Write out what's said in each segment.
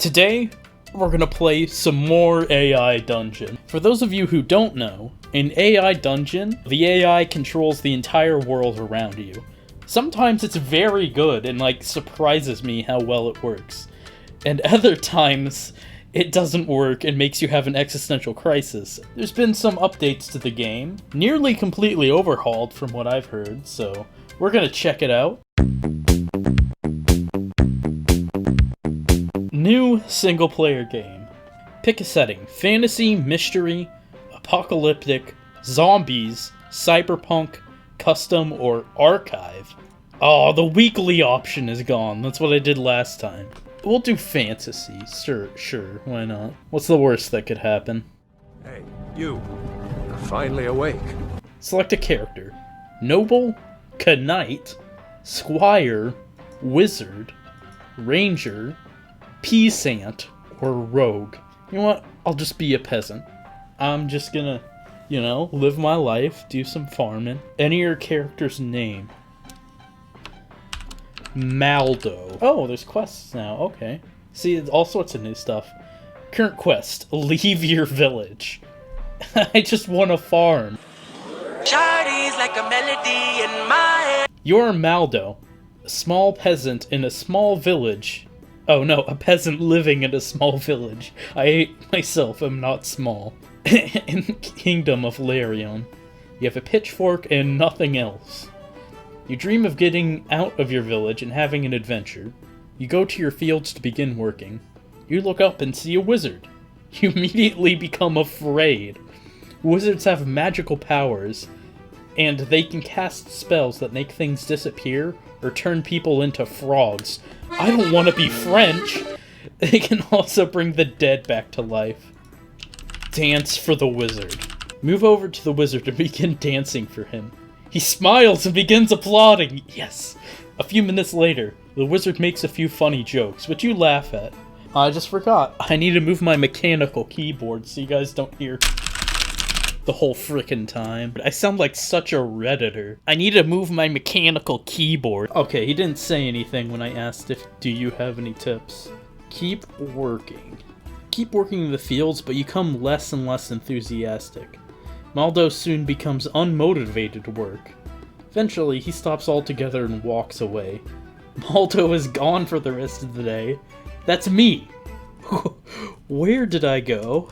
Today, we're gonna play some more AI Dungeon. For those of you who don't know, in AI Dungeon, the AI controls the entire world around you. Sometimes it's very good and surprises me how well it works. And other times, it doesn't work and makes you have an existential crisis. There's been some updates to the game, nearly completely overhauled from what I've heard, so we're gonna check it out. New single-player game. Pick a setting: fantasy, mystery, apocalyptic, zombies, cyberpunk, custom, or archive. Oh, the weekly option is gone. That's what I did last time. We'll do fantasy. Sure, why not? What's the worst that could happen? Hey, you. You're finally awake. Select a character. Noble, Knight, Squire, Wizard, Ranger, Peasant, or Rogue. You know what? I'll just be a peasant. I'm just gonna, live my life, do some farming. Enter your character's name. Maldo. Oh, there's quests now, okay. See, all sorts of new stuff. Current quest: leave your village. I just want to farm. Shardy's like a melody in my head. You're Maldo, a small peasant in a small village. Oh no, a peasant living in a small village. I myself am not small. In the kingdom of Larion. You have a pitchfork and nothing else. You dream of getting out of your village and having an adventure. You go to your fields to begin working. You look up and see a wizard. You immediately become afraid. Wizards have magical powers, and they can cast spells that make things disappear or turn people into frogs. I don't want to be French! They can also bring the dead back to life. Dance for the wizard. Move over to the wizard and begin dancing for him. He smiles and begins applauding. Yes! A few minutes later, the wizard makes a few funny jokes, which you laugh at. I just forgot. I need to move my mechanical keyboard so you guys don't hear the whole frickin' time. I sound like such a Redditor. I need to move my mechanical keyboard. Okay, he didn't say anything when I asked do you have any tips? Keep working. Keep working in the fields, but you become less and less enthusiastic. Maldo soon becomes unmotivated to work. Eventually, he stops altogether and walks away. Maldo is gone for the rest of the day. That's me! Where did I go?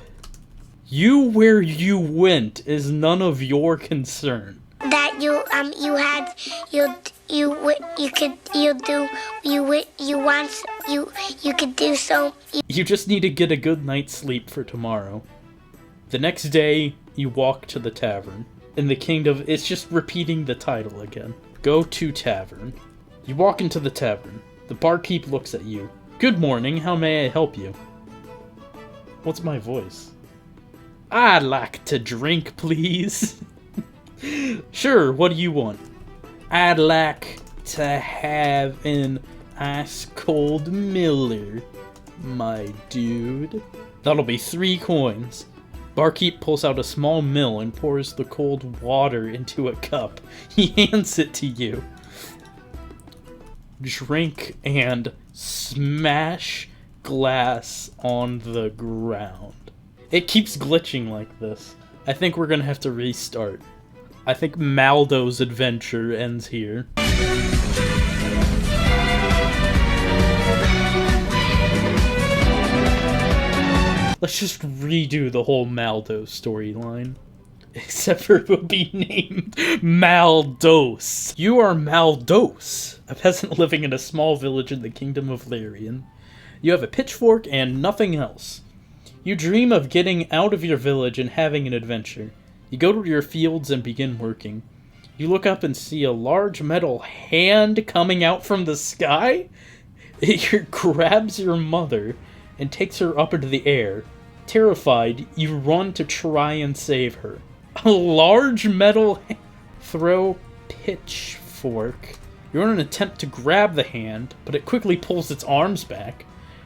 Where you went is none of your concern. That you could do so. You just need to get a good night's sleep for tomorrow. The next day, you walk to the tavern. In the kingdom, it's just repeating the title again. Go to tavern. You walk into the tavern. The barkeep looks at you. Good morning, how may I help you? What's my voice? I'd like to drink, please. Sure, what do you want? I'd like to have an ice-cold Miller, my dude. That'll be 3 coins. Barkeep pulls out a small mill and pours the cold water into a cup. He hands it to you. Drink and smash glass on the ground. It keeps glitching like this. I think we're gonna have to restart. I think Maldo's adventure ends here. Let's just redo the whole Maldo storyline. Except for it will be named Maldos. You are Maldos, a peasant living in a small village in the kingdom of Larion. You have a pitchfork and nothing else. You dream of getting out of your village and having an adventure. You go to your fields and begin working. You look up and see a large metal hand coming out from the sky. It grabs your mother and takes her up into the air. Terrified, you run to try and save her. A large metal hand. Throw pitchfork. You're in an attempt to grab the hand, but it quickly pulls its arms back.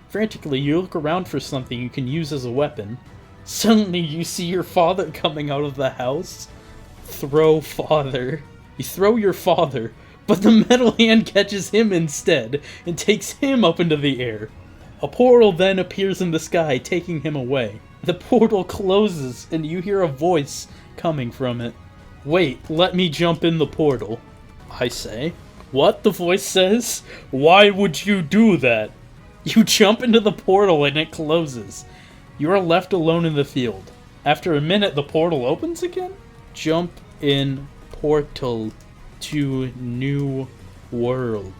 Frantically, you look around for something you can use as a weapon. Suddenly, you see your father coming out of the house. Throw father. You throw your father, but the metal hand catches him instead and takes him up into the air. A portal then appears in the sky, taking him away. The portal closes, and you hear a voice coming from it. Wait, let me jump in the portal, I say. What? The voice says? Why would you do that? You jump into the portal and it closes. You are left alone in the field. After a minute, the portal opens again? Jump in portal to new world.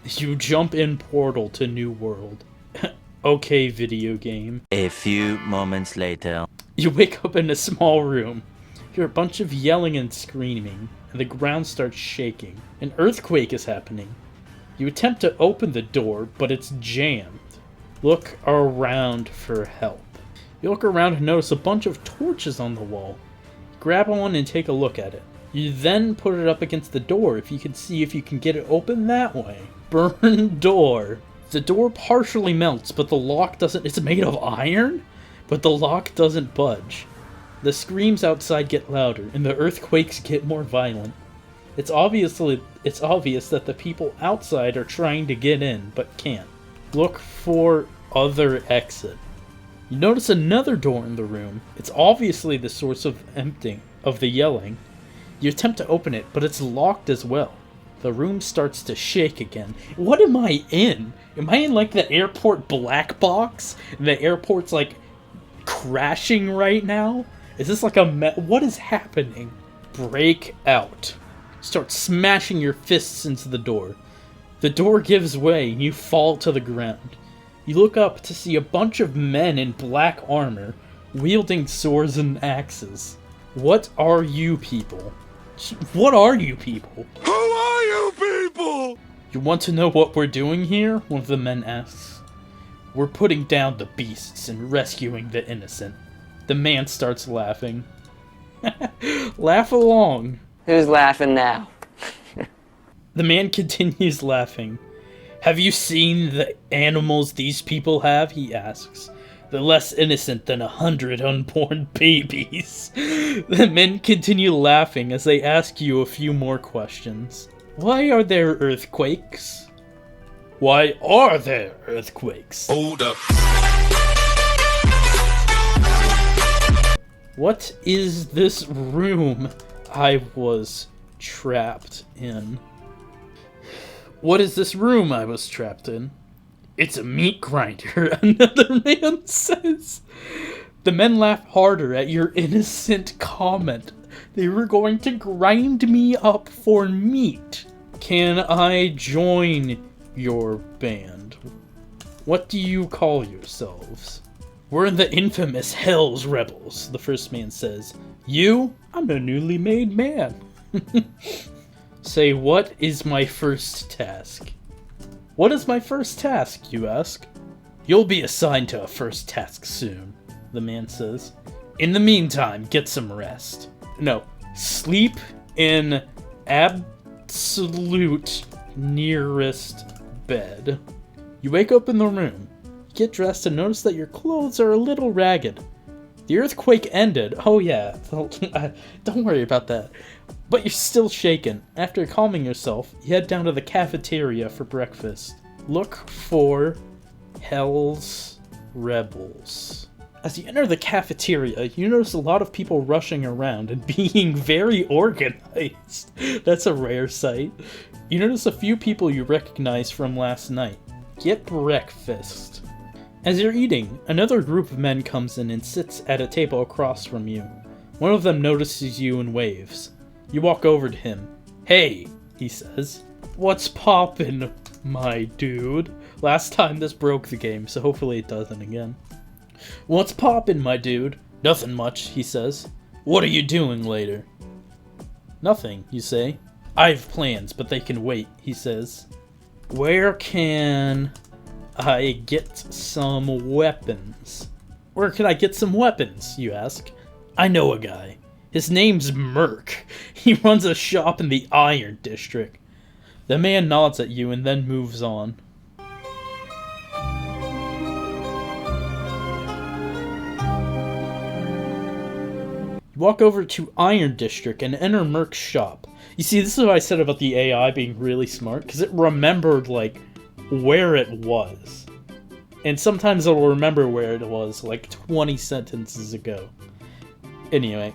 You jump in portal to new world. Okay, video game. A few moments later. You wake up in a small room. You hear a bunch of yelling and screaming, and the ground starts shaking. An earthquake is happening. You attempt to open the door, but it's jammed. Look around for help. You look around and notice a bunch of torches on the wall. Grab one and take a look at it. You then put it up against the door if you can see if you can get it open that way. Burn door. The door partially melts, but the lock doesn't. It's made of iron, but the lock doesn't budge. The screams outside get louder, and the earthquakes get more violent. It's obvious that the people outside are trying to get in, but can't. Look for other exit. You notice another door in the room. It's obviously the source of the yelling. You attempt to open it, but it's locked as well. The room starts to shake again. What am I in? Am I in like the airport black box? And the airport's like crashing right now? Is this like what is happening? Break out. Start smashing your fists into the door. The door gives way and you fall to the ground. You look up to see a bunch of men in black armor, wielding swords and axes. What are you people? What are you people? Who are you people? You want to know what we're doing here? One of the men asks. We're putting down the beasts and rescuing the innocent. The man starts laughing. Laugh along. Who's laughing now? The man continues laughing. Have you seen the animals these people have? He asks. They're less innocent than 100 unborn babies. The men continue laughing as they ask you a few more questions. Why are there earthquakes? Why are there earthquakes? Hold up. What is this room I was trapped in? What is this room I was trapped in? It's a meat grinder, another man says. The men laugh harder at your innocent comment. They were going to grind me up for meat. Can I join your band? What do you call yourselves? We're the infamous Hell's Rebels, the first man says. You? I'm a newly made man. Say, what is my first task? What is my first task, you ask? You'll be assigned to a first task soon, the man says. In the meantime, get some rest. No, sleep in absolute nearest bed. You wake up in the room. You get dressed and notice that your clothes are a little ragged. The earthquake ended. Oh yeah, don't worry about that. But you're still shaken. After calming yourself, you head down to the cafeteria for breakfast. Look for Hell's Rebels. As you enter the cafeteria, you notice a lot of people rushing around and being very organized. That's a rare sight. You notice a few people you recognize from last night. Get breakfast. As you're eating, another group of men comes in and sits at a table across from you. One of them notices you and waves. You walk over to him. Hey, he says. What's poppin', my dude? Last time this broke the game, so hopefully it doesn't again. What's poppin', my dude? Nothing much, he says. What are you doing later? Nothing, you say. I've plans, but they can wait, he says. Where can I get some weapons? Where can I get some weapons, you ask? I know a guy. His name's Merc. He runs a shop in the Iron District. The man nods at you and then moves on. You walk over to Iron District and enter Merc's shop. You see, this is what I said about the AI being really smart, because it remembered, like, where it was. And sometimes it'll remember where it was, like 20 sentences ago. Anyway,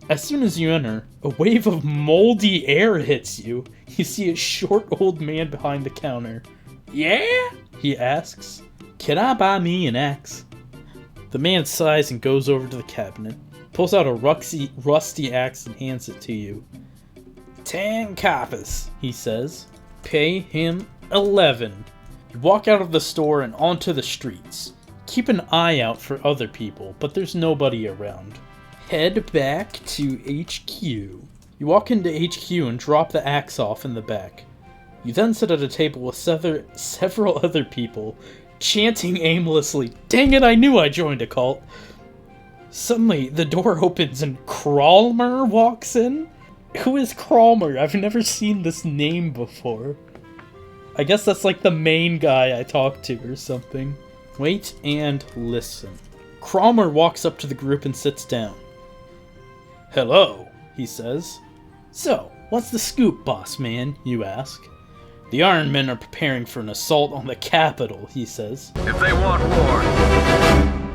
as soon as you enter, a wave of moldy air hits you. You see a short old man behind the counter. "Yeah?" he asks. "Can I buy me an axe?" The man sighs and goes over to the cabinet, pulls out a rusty axe and hands it to you. 10 coppers, he says. Pay him 11. You walk out of the store and onto the streets. Keep an eye out for other people, but there's nobody around. Head back to HQ. You walk into HQ and drop the axe off in the back. You then sit at a table with several other people, chanting aimlessly, "Dang it, I knew I joined a cult." Suddenly, the door opens and Kralmer walks in. Who is Kralmer? I've never seen this name before. I guess that's like the main guy I talked to or something. Wait and listen. Kralmer walks up to the group and sits down. "Hello," he says. "So, what's the scoop, boss man?" you ask. "The Iron Men are preparing for an assault on the capital," he says. If they want war,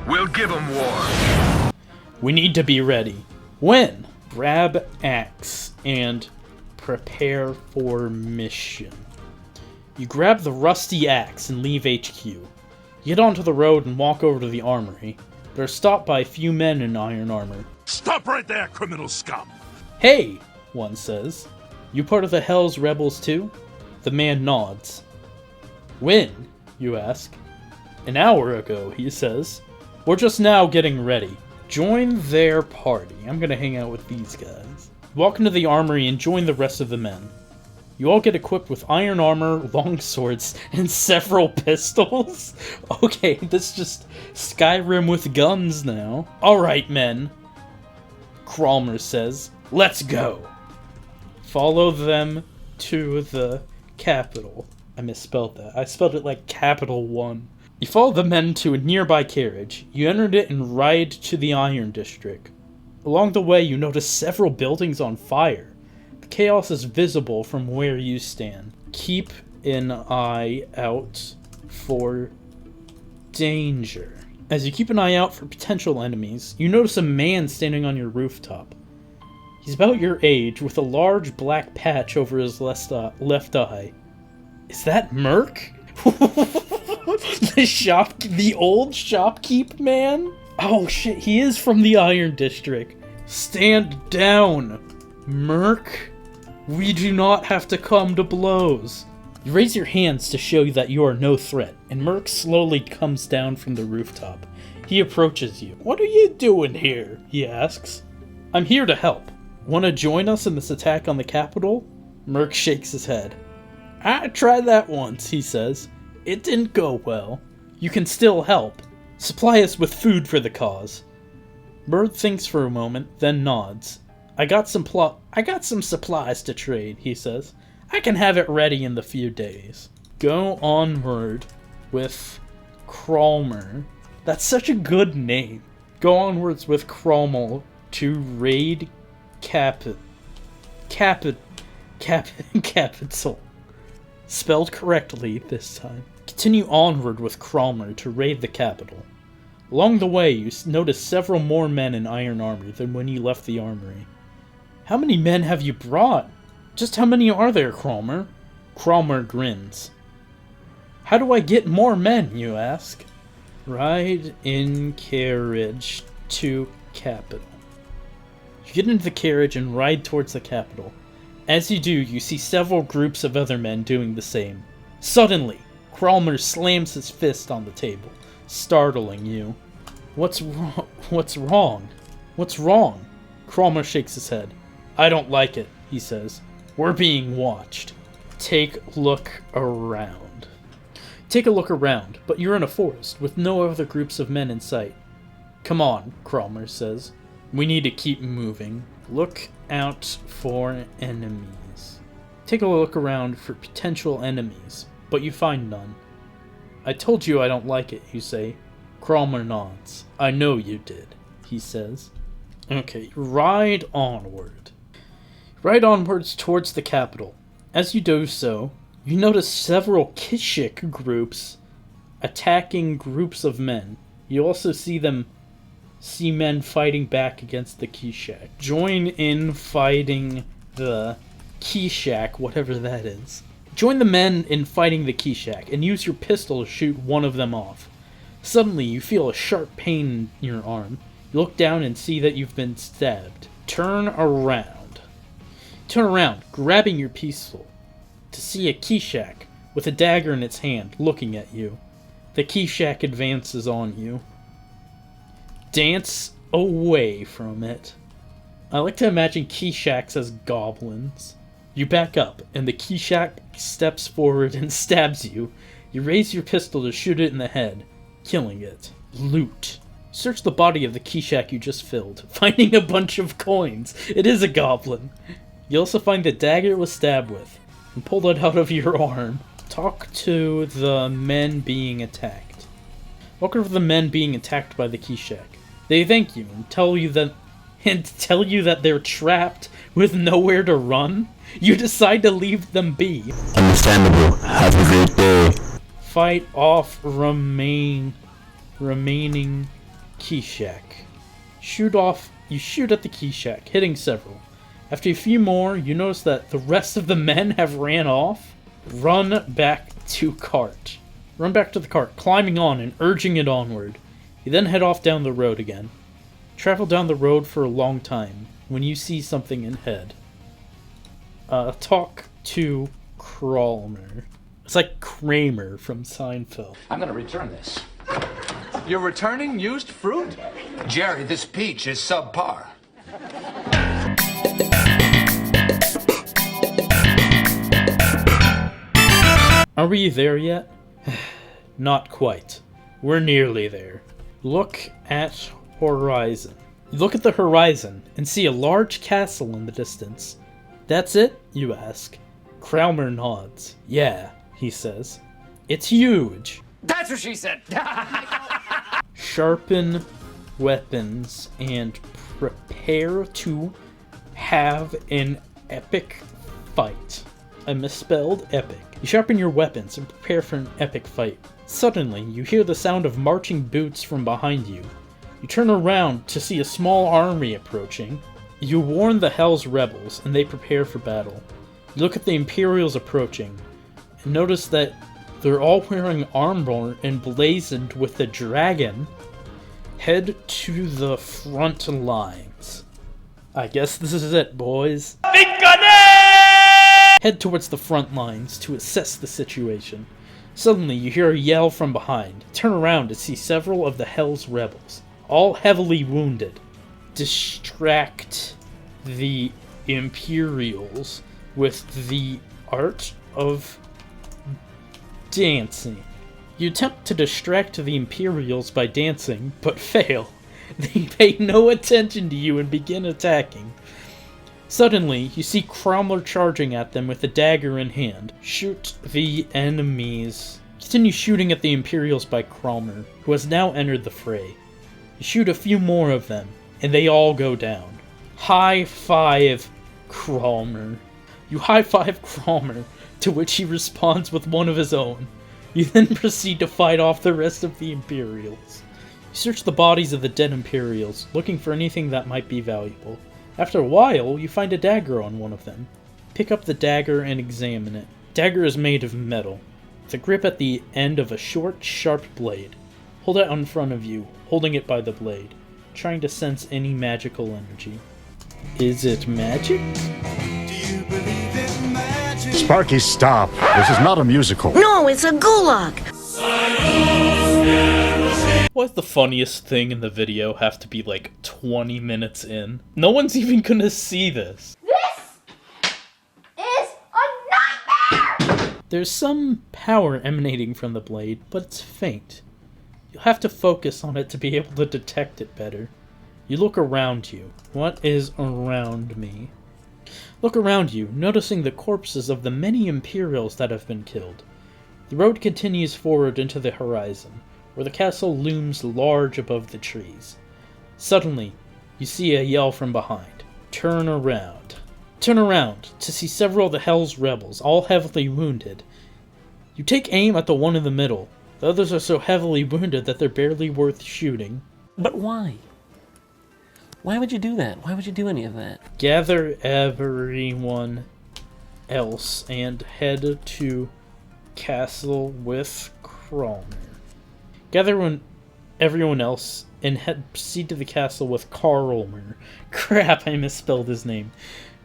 we'll give them war. "We need to be ready. When? Grab axe and prepare for mission." You grab the rusty axe and leave HQ. You get onto the road and walk over to the armory. They're stopped by a few men in iron armor. Stop right there, criminal scum! "Hey," one says. "You part of the Hell's Rebels too?" The man nods. "When?" you ask. "An hour ago," he says. "We're just now getting ready. Join their party. I'm gonna hang out with these guys." You walk into the armory and join the rest of the men. You all get equipped with iron armor, long swords, and several pistols? Okay, this is just Skyrim with guns now. "Alright, men," Kralmer says. "Let's go." Follow them to the capital. I misspelled that. I spelled it like Capital One. You follow the men to a nearby carriage. You entered it and ride to the Iron District. Along the way, you notice several buildings on fire. The chaos is visible from where you stand. Keep an eye out for danger. As you keep an eye out for potential enemies, you notice a man standing on your rooftop. He's about your age, with a large black patch over his left eye. Is that Merc? The old shopkeep man? Oh shit, he is from the Iron District. Stand down, Merc. We do not have to come to blows. You raise your hands to show that you are no threat, and Merc slowly comes down from the rooftop. He approaches you. "What are you doing here?" he asks. "I'm here to help. Want to join us in this attack on the capital?" Merc shakes his head. "I tried that once," he says. "It didn't go well. You can still help. Supply us with food for the cause." Merc thinks for a moment, then nods. I got some supplies to trade," he says. "I can have it ready in the few days." Go onward with Kralmer. That's such a good name. Go onwards with Kralmer to raid capital. Spelled correctly this time. Continue onward with Kralmer to raid the capital. Along the way, you notice several more men in iron armor than when you left the armory. "How many men have you brought? Just how many are there, Kralmer?" Kralmer grins. "How do I get more men, you ask?" "Ride in carriage to capital." You get into the carriage and ride towards the capital. As you do, you see several groups of other men doing the same. Suddenly, Kralmer slams his fist on the table, startling you. What's wrong? What's wrong? Kralmer shakes his head. "I don't like it," he says. "We're being watched. Take a look around." Take a look around, but you're in a forest with no other groups of men in sight. "Come on," Kralmer says. "We need to keep moving. Look out for enemies." Take a look around for potential enemies, but you find none. "I told you I don't like it," you say. Kralmer nods. "I know you did," he says. Okay, ride onward. Ride onwards towards the capital. As you do so, you notice several Kishik groups attacking groups of men. You also see men fighting back against the Kishak. Join in fighting the Kishak, whatever that is. Join the men in fighting the Kishak, and use your pistol to shoot one of them off. Suddenly, you feel a sharp pain in your arm. You look down and see that you've been stabbed. Turn around. Turn around, grabbing your pistol, to see a Kishak with a dagger in its hand, looking at you. The Kishak advances on you. Dance away from it. I like to imagine Kishaks as goblins. You back up, and the Kishak steps forward and stabs you. You raise your pistol to shoot it in the head, killing it. Loot. Search the body of the Kishak you just filled, finding a bunch of coins. It is a goblin. You also find the dagger it was stabbed with, and pull it out of your arm. Talk to the men being attacked. Walk over to the men being attacked by the Kishak. They thank you and tell you that they're trapped with nowhere to run. You decide to leave them be. Understandable. Have a great day. Fight off remaining Kishak. You shoot at the Kishak, hitting several. After a few more, you notice that the rest of the men have ran off. Run back to the cart, climbing on and urging it onward. You then head off down the road again. Travel down the road for a long time when you see something ahead. Talk to Kramer. It's like Kramer from Seinfeld. I'm gonna return this. You're returning used fruit? Jerry, this peach is subpar. Are we there yet? Not quite. We're nearly there. Look at horizon. You look at the horizon and see a large castle in the distance. That's it? You ask. Kramer nods. Yeah, he says. It's huge. That's what she said. Sharpen weapons and prepare to have an epic fight. I misspelled epic. You sharpen your weapons and prepare for an epic fight. Suddenly, you hear the sound of marching boots from behind you. You turn around to see a small army approaching. You warn the Hell's rebels, and they prepare for battle. You look at the Imperials approaching, and notice that they're all wearing armor emblazoned with the dragon. Head to the front lines. I guess this is it, boys. Head towards the front lines to assess the situation. Suddenly, you hear a yell from behind. Turn around to see several of the Hell's rebels, all heavily wounded. Distract the Imperials with the art of dancing. You attempt to distract the Imperials by dancing, but fail. They pay no attention to you and begin attacking. Suddenly, you see Cromwell charging at them with a dagger in hand. Shoot the enemies. Continue shooting at the Imperials by Cromwell, who has now entered the fray. You shoot a few more of them, and they all go down. High five Cromwell. You high five Cromwell, to which he responds with one of his own. You then proceed to fight off the rest of the Imperials. You search the bodies of the dead Imperials, looking for anything that might be valuable. After a while, you find a dagger on one of them. Pick up the dagger and examine it. Dagger is made of metal, with a grip at the end of a short, sharp blade. Hold it in front of you, holding it by the blade, trying to sense any magical energy. Is it magic? Sparky, stop. This is not a musical. No, it's a gulag. Why's the funniest thing in the video have to be like 20 minutes in? No one's even gonna see this. This is a nightmare! There's some power emanating from the blade, but it's faint. You'll have to focus on it to be able to detect it better. You look around you. What is around me? Look around you, noticing the corpses of the many Imperials that have been killed. The road continues forward into the horizon, where the castle looms large above the trees. Suddenly, you see a yell from behind. Turn around. Turn around to see several of the Hell's rebels, all heavily wounded. You take aim at the one in the middle, The others are so heavily wounded that they're barely worth shooting. But why? Why would you do that? Why would you do any of that? Gather everyone else and head to castle with Kralmer. Gather everyone else and proceed to the castle with Karlmer. Crap, I misspelled his name.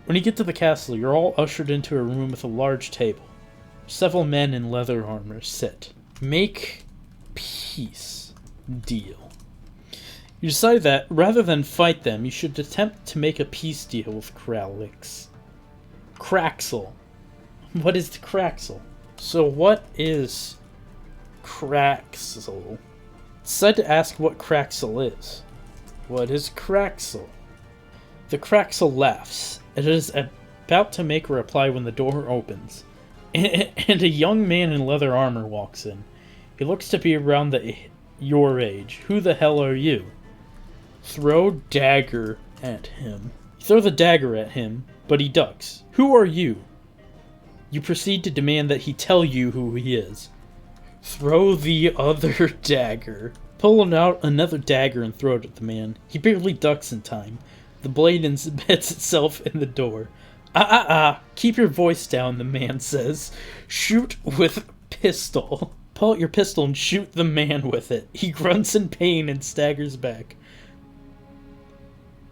When you get to the castle, you're all ushered into a room with a large table. Several men in leather armor sit. Make peace deal. You decide that, rather than fight them, you should attempt to make a peace deal with Kralix. Kraxel. What is the Kraxel? So what is Kraxel? Decide to ask what Kraxel is. What is Kraxel? The Kraxel laughs. It is about to make a reply when the door opens, and a young man in leather armor walks in. He looks to be around your age. Who the hell are you? Throw dagger at him. You throw the dagger at him, but he ducks. Who are you? You proceed to demand that he tell you who he is. Throw the other dagger. Pull out another dagger and throw it at the man. He barely ducks in time. The blade embeds itself in the door. Keep your voice down, the man says. Shoot with pistol. Pull out your pistol and shoot the man with it. He grunts in pain and staggers back.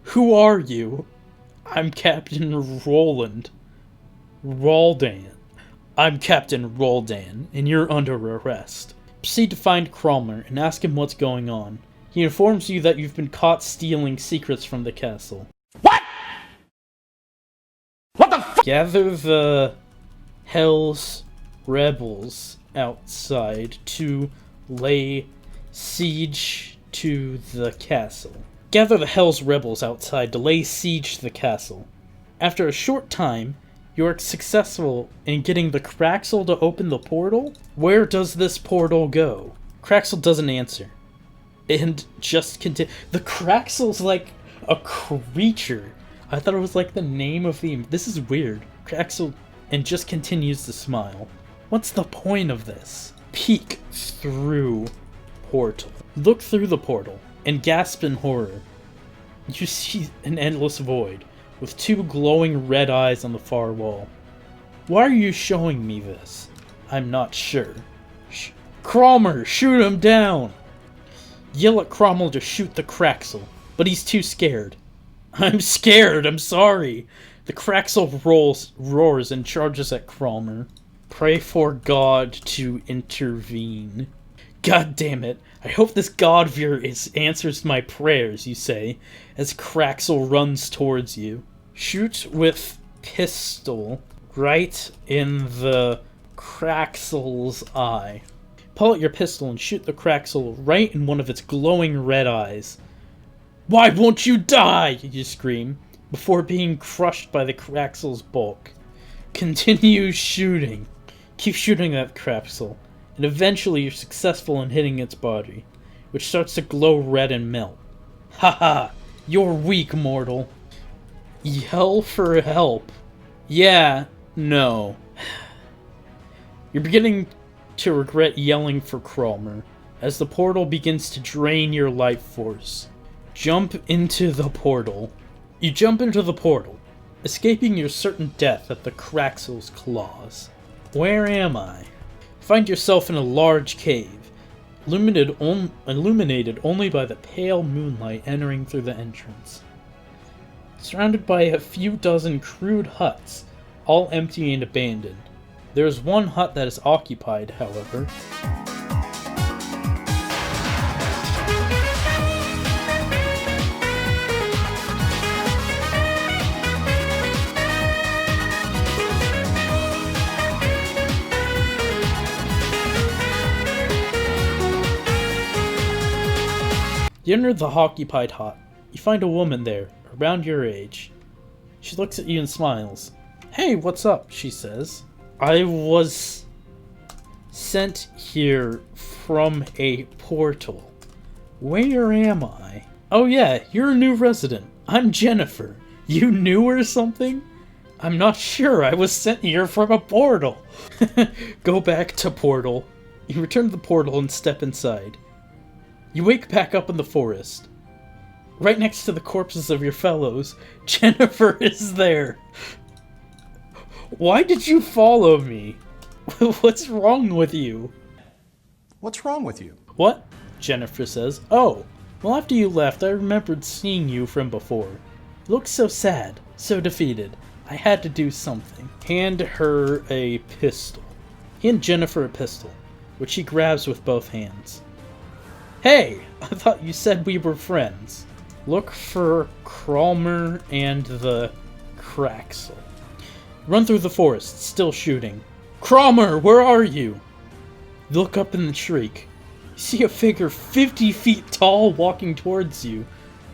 Who are you? I'm Captain Roldan. I'm Captain Roldan, and you're under arrest. Proceed to find Kralmer and ask him what's going on. He informs you that you've been caught stealing secrets from the castle. What? What the f- Gather the Hell's rebels outside to lay siege to the castle. Gather the Hell's rebels outside to lay siege to the castle. After a short time, you are successful in getting the Kraxel to open the portal. Where does this portal go? Kraxel doesn't answer. And just continue. The Kraxel's like a creature. I thought it was like the name of the... This is weird. Kraxel and just continues to smile. What's the point of this? Peek through portal. Look through the portal and gasp in horror. You see an endless void with two glowing red eyes on the far wall. Why are you showing me this? I'm not sure. Kralmer, shoot him down! Yell at Cromwell to shoot the Kraxel, but he's too scared. I'm scared, I'm sorry. The Kraxel roars and charges at Kralmer. Pray for God to intervene. God damn it. I hope this God of yours answers my prayers, you say, as Kraxel runs towards you. Shoot with pistol right in the Kraxel's eye. Pull out your pistol and shoot the Kraxel right in one of its glowing red eyes. Why won't you die? You scream, before being crushed by the Kraxel's bulk. Continue shooting. Keep shooting at Kraxel, and eventually you're successful in hitting its body, which starts to glow red and melt. Haha, you're weak, mortal. Yell for help. Yeah, no. You're beginning to regret yelling for Kralmer, as the portal begins to drain your life force. Jump into the portal. You jump into the portal, escaping your certain death at the Kraxel's claws. Where am I? Find yourself in a large cave, illuminated only by the pale moonlight entering through the entrance. Surrounded by a few dozen crude huts, all empty and abandoned. There is one hut that is occupied, however. You enter the occupied hut. You find a woman there, around your age. She looks at you and smiles. Hey, what's up? She says. I was sent here from a portal. Where am I? Oh yeah, you're a new resident. I'm Jennifer. You new or something? I'm not sure. I was sent here from a portal. Go back to portal. You return to the portal and step inside. You wake back up in the forest. Right next to the corpses of your fellows, Jennifer is there. Why did you follow me? What's wrong with you? What's wrong with you? What? Jennifer says. Oh, well, after you left, I remembered seeing you from before. You looked so sad, so defeated. I had to do something. Hand her a pistol. Hand Jennifer a pistol, which she grabs with both hands. Hey, I thought you said we were friends. Look for Kralmer and the Kraxel. Run through the forest, still shooting. Kralmer, where are you? Look up in the shriek. You see a figure 50 feet tall walking towards you.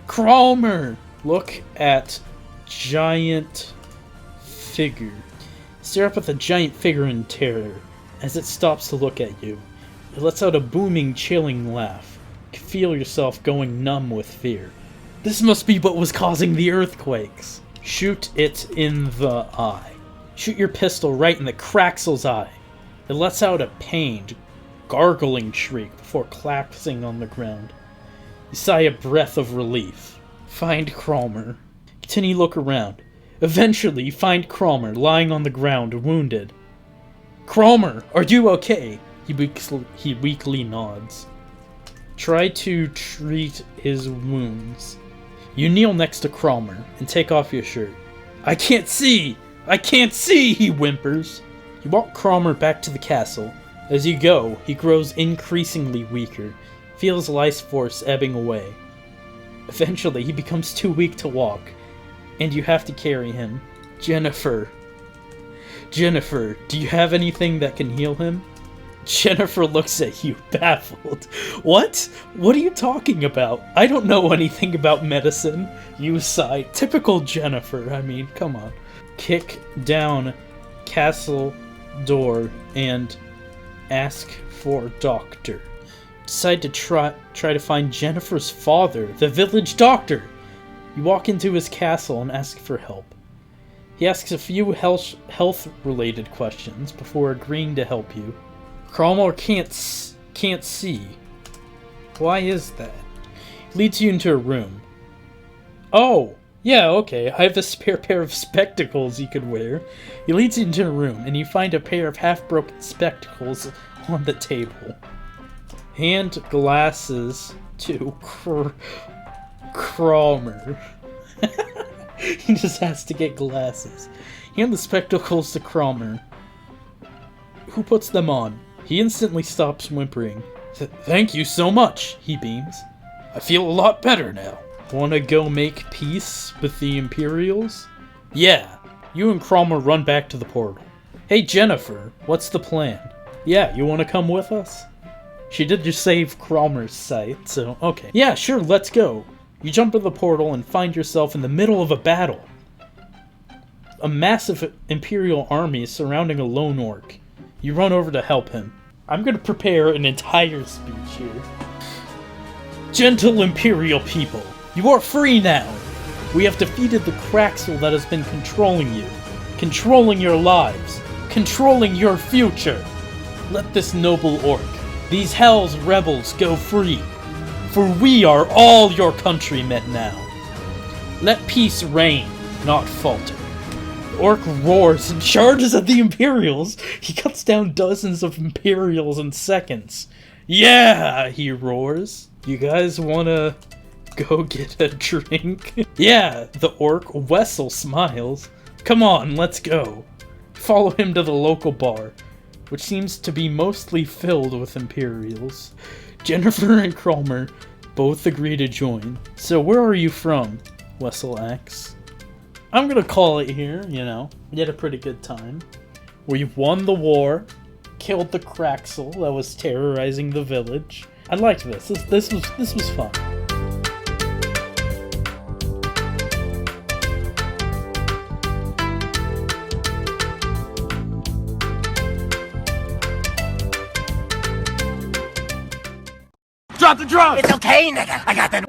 Kralmer! Look at giant figure. Stare up at the giant figure in terror as it stops to look at you. It lets out a booming, chilling laugh. You can feel yourself going numb with fear. This must be what was causing the earthquakes. Shoot it in the eye. Shoot your pistol right in the Kraxel's eye. It lets out a pained, gargling shriek before collapsing on the ground. You sigh a breath of relief. Find Kralmer. Continue to look around. Eventually, you find Kralmer lying on the ground, wounded. Kralmer, are you okay? He weakly nods. Try to treat his wounds. You kneel next to Kralmer and take off your shirt. I can't see! I can't see! He whimpers. You walk Kralmer back to the castle. As you go, he grows increasingly weaker, feels life force ebbing away. Eventually, he becomes too weak to walk, and you have to carry him. Jennifer, do you have anything that can heal him? Jennifer looks at you, baffled. What? What are you talking about? I don't know anything about medicine. You sigh. Typical Jennifer, I mean, come on. Kick down castle door and ask for doctor. Decide to try to find Jennifer's father, the village doctor. You walk into his castle and ask for help. He asks a few health-related questions before agreeing to help you. Kralmer can't see. Why is that? He leads you into a room. Oh, yeah, okay, I have a spare pair of spectacles you could wear. He leads you into a room, and you find a pair of half-broken spectacles on the table. Hand glasses to Kralmer. He just has to get glasses. Hand the spectacles to Kralmer, who puts them on. He instantly stops whimpering. Thank you so much, he beams. I feel a lot better now. Wanna go make peace with the Imperials? Yeah. You and Kralmer run back to the portal. Hey Jennifer, what's the plan? Yeah, you wanna come with us? She did just save Kralmer's sight, so okay. Yeah, sure, let's go. You jump into the portal and find yourself in the middle of a battle. A massive Imperial army is surrounding a lone orc. You run over to help him. I'm gonna prepare an entire speech here. Gentle Imperial people, you are free now! We have defeated the Kraxel that has been controlling you, controlling your lives, controlling your future. Let this noble orc, these Hell's rebels, go free, for we are all your countrymen now. Let peace reign, not falter. The orc roars and charges at the Imperials. He cuts down dozens of Imperials in seconds. Yeah, he roars. You guys wanna go get a drink? Yeah, the orc Wessel smiles. Come on, let's go. Follow him to the local bar, which seems to be mostly filled with Imperials. Jennifer and Kralmer both agree to join. So where are you from? Wessel asks. I'm gonna call it here, you know. We had a pretty good time. We won the war, killed the Kraxel that was terrorizing the village. I liked this. This was fun. Drop the drums! It's okay, nigga. I got that.